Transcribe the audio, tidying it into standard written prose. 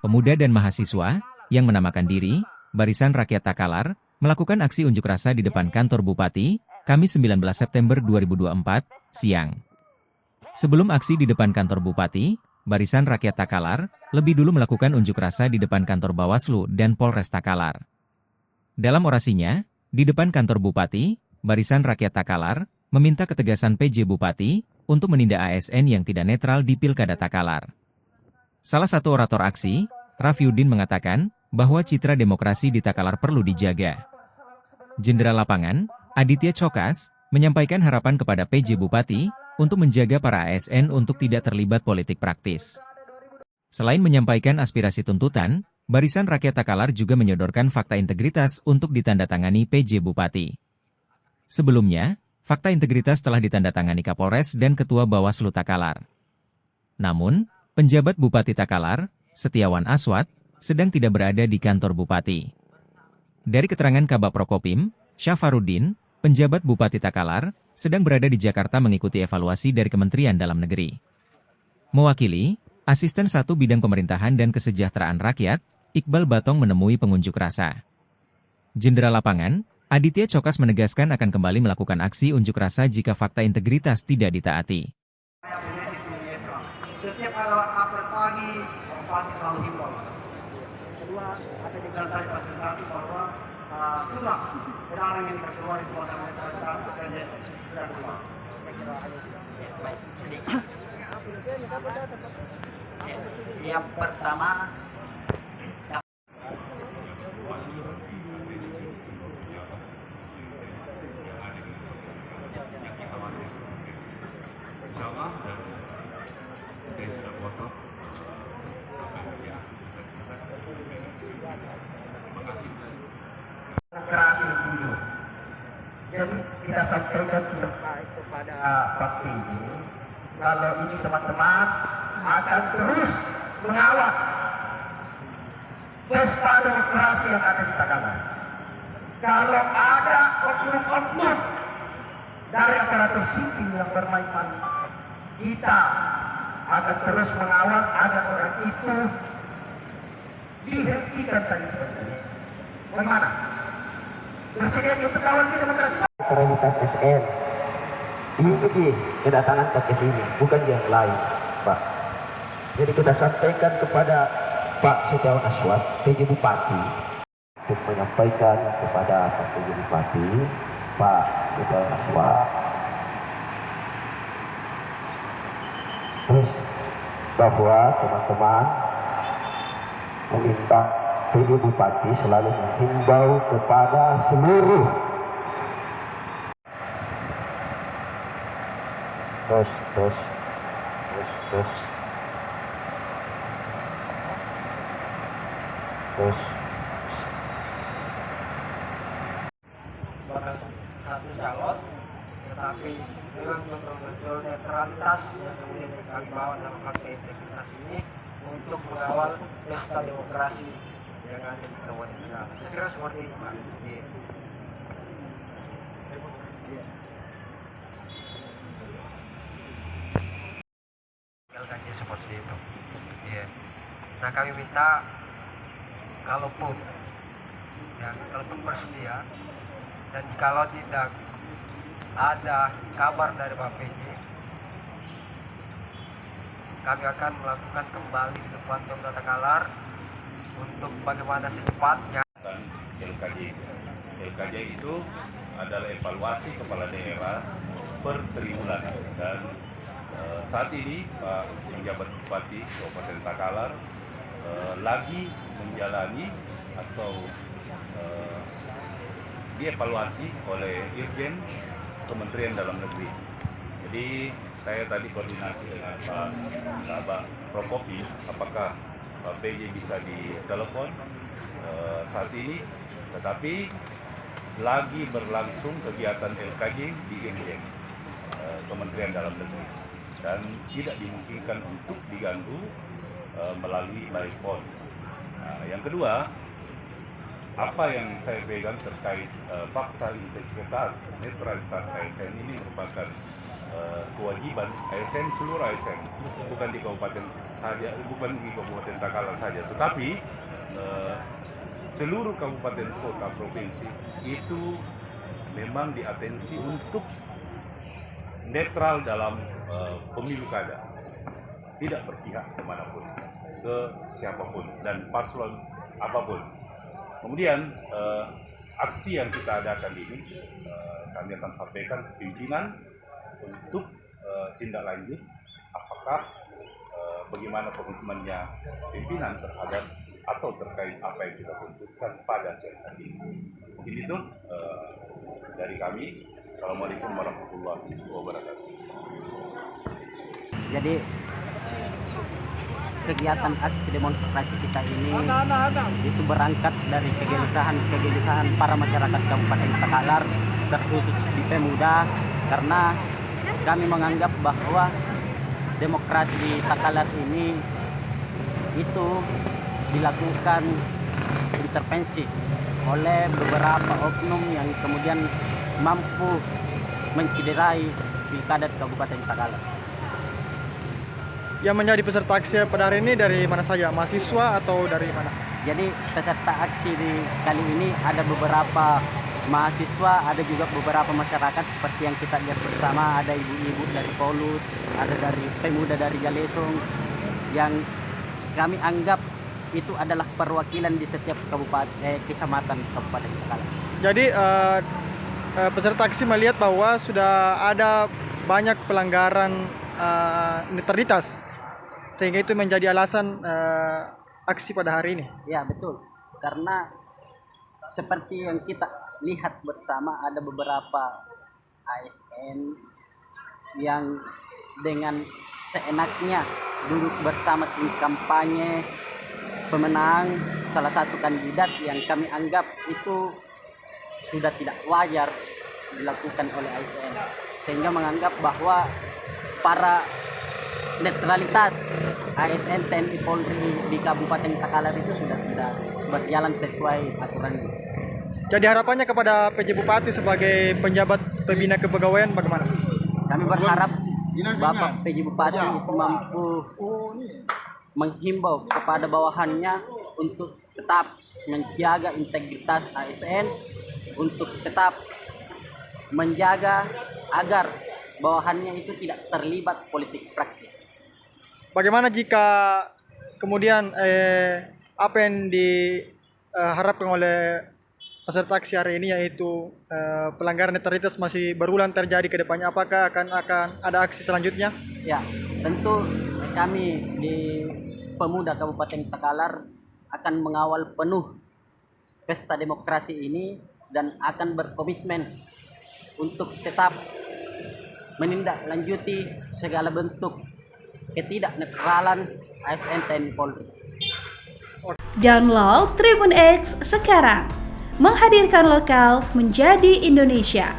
pemuda dan mahasiswa, yang menamakan diri Barisan Rakyat Takalar, melakukan aksi unjuk rasa di depan kantor Bupati, Kamis 19 September 2024, siang. Sebelum aksi di depan kantor Bupati, Barisan Rakyat Takalar lebih dulu melakukan unjuk rasa di depan kantor Bawaslu dan Polres Takalar. Dalam orasinya, di depan kantor Bupati, Barisan Rakyat Takalar meminta ketegasan PJ Bupati untuk menindak ASN yang tidak netral di Pilkada Takalar. Salah satu orator aksi, Raffiuddin mengatakan bahwa citra demokrasi di Takalar perlu dijaga. Jenderal Lapangan, Aditya Cokas, menyampaikan harapan kepada PJ Bupati untuk menjaga para ASN untuk tidak terlibat politik praktis. Selain menyampaikan aspirasi tuntutan, Barisan Rakyat Takalar juga menyodorkan fakta integritas untuk ditandatangani PJ Bupati. Sebelumnya, fakta integritas telah ditandatangani Kapolres dan Ketua Bawaslu Takalar. Namun, penjabat Bupati Takalar, Setiawan Aswad, sedang tidak berada di kantor Bupati. Dari keterangan Kabak Prokopim, Syafarudin, penjabat Bupati Takalar, sedang berada di Jakarta mengikuti evaluasi dari Kementerian Dalam Negeri. Mewakili, Asisten 1 Bidang Pemerintahan dan Kesejahteraan Rakyat, Iqbal Batong menemui pengunjuk rasa. Jenderal Lapangan, Aditya Cokas menegaskan akan kembali melakukan aksi unjuk rasa jika fakta integritas tidak ditaati. Setiap apel pagi selalu himbau. Kedua, ada juga tadi presentasi bahwa sudah orang yang terkeluar di suasana neutralitas dan sudah keluar. Baik, sedikit. Yang pertama, demokrasi dulu. Jadi kita sampaikan kepada Pak PJ, kalau ini teman-teman akan terus mengawal pesta demokrasi yang ada di Takalar. Kalau ada oknum-oknum dari aparatur sipil yang bermain-main, kita akan terus mengawal agar orang itu dihentikan saja seperti ini. Bagaimana? Presiden itu kawan kita demokrasi. Netralitas SN ini kedatangan ke sini, bukan yang lain, Pak. Jadi kita sampaikan kepada Pak Setiawan Aswad, PJ Bupati, untuk menyampaikan kepada Pak PJ Bupati, Pak Setiawan Aswad, terus bahwa teman-teman meminta PJ Bupati selalu menghimbau kepada seluruh Bahkan satu calon, tetapi dengan betul-betul netralitas yang kemudian kami bawa dalam fakta integritas ini untuk mengawal pesta demokrasi yang ada di kawasan negara. Saya kira seperti itu, Pak. LKJ seperti itu. Ya. Nah, kami minta kalaupun bersedia dan jikalau tidak ada kabar dari Pak PJ, kami akan melakukan kembali di depan Pemda Takalar untuk bagaimana secepatnya. LKJ itu adalah evaluasi kepala daerah per triwulan dan saat ini Pak penjabat Bupati Kabupaten Takalar lagi menjalani atau dievaluasi oleh Dirjen Kementerian Dalam Negeri. Jadi saya tadi koordinasi dengan Pak Kabak Prokopim, apakah Pak PJ bisa ditelepon saat ini, tetapi lagi berlangsung kegiatan LKJ di Dirjen Kementerian Dalam Negeri dan tidak dimungkinkan untuk diganggu melalui by phone. Nah, yang kedua, apa yang saya pegang terkait fakta integritas netralitas ASN ini merupakan kewajiban ASN, seluruh ASN, bukan di kabupaten saja, bukan di Kabupaten Takalar saja, tetapi seluruh kabupaten kota provinsi itu memang diatensi untuk netral dalam pemilu kada, tidak berpihak kemanapun, ke siapapun dan paslon apapun. Kemudian aksi yang kita adakan ini kami akan sampaikan ke pimpinan untuk tindak lanjut apakah bagaimana komitmennya pimpinan terhadap atau terkait apa yang kita tentukan pada siang hari ini. Mungkin itu dari kami. Assalamualaikum warahmatullahi wabarakatuh. Jadi kegiatan aksi demonstrasi kita ini itu berangkat dari kegelisahan para masyarakat Kabupaten Takalar, terkhusus di Pemuda, karena kami menganggap bahwa demokrasi di Takalar ini itu dilakukan intervensi oleh beberapa oknum yang kemudian mampu menciderai pilkada Kabupaten Takalar. Yang menjadi peserta aksi pada hari ini dari mana saja? Mahasiswa atau dari mana? Jadi peserta aksi di kali ini ada beberapa mahasiswa, ada juga beberapa masyarakat seperti yang kita lihat bersama, ada ibu-ibu dari Polus, ada dari Pemuda dari Galesong, yang kami anggap itu adalah perwakilan di setiap kecamatan Kabupaten Takalar. Jadi peserta aksi melihat bahwa sudah ada banyak pelanggaran netralitas, sehingga itu menjadi alasan aksi pada hari ini. Ya betul, karena seperti yang kita lihat bersama ada beberapa ASN yang dengan seenaknya duduk bersama tim kampanye pemenang salah satu kandidat yang kami anggap itu sudah tidak wajar dilakukan oleh ASN, sehingga menganggap bahwa para netralitas ASN, TNI, Polri di Kabupaten Takalar itu sudah tidak berjalan sesuai aturan. Jadi harapannya kepada PJ Bupati sebagai penjabat pembina kepegawaian bagaimana? Kami berharap Bapak PJ Bupati itu mampu menghimbau kepada bawahannya untuk tetap menjaga integritas ASN, untuk tetap menjaga agar bawahannya itu tidak terlibat politik praktis. Bagaimana jika kemudian apa yang diharapkan oleh peserta aksi hari ini, yaitu pelanggaran netralitas masih berulang terjadi ke depannya, apakah akan ada aksi selanjutnya? Ya, tentu kami di Pemuda Kabupaten Takalar akan mengawal penuh pesta demokrasi ini dan akan berkomitmen untuk tetap menindaklanjuti segala bentuk ketidaknetralan ASN, TNI, Polri. Download Tribun X sekarang, menghadirkan lokal menjadi Indonesia.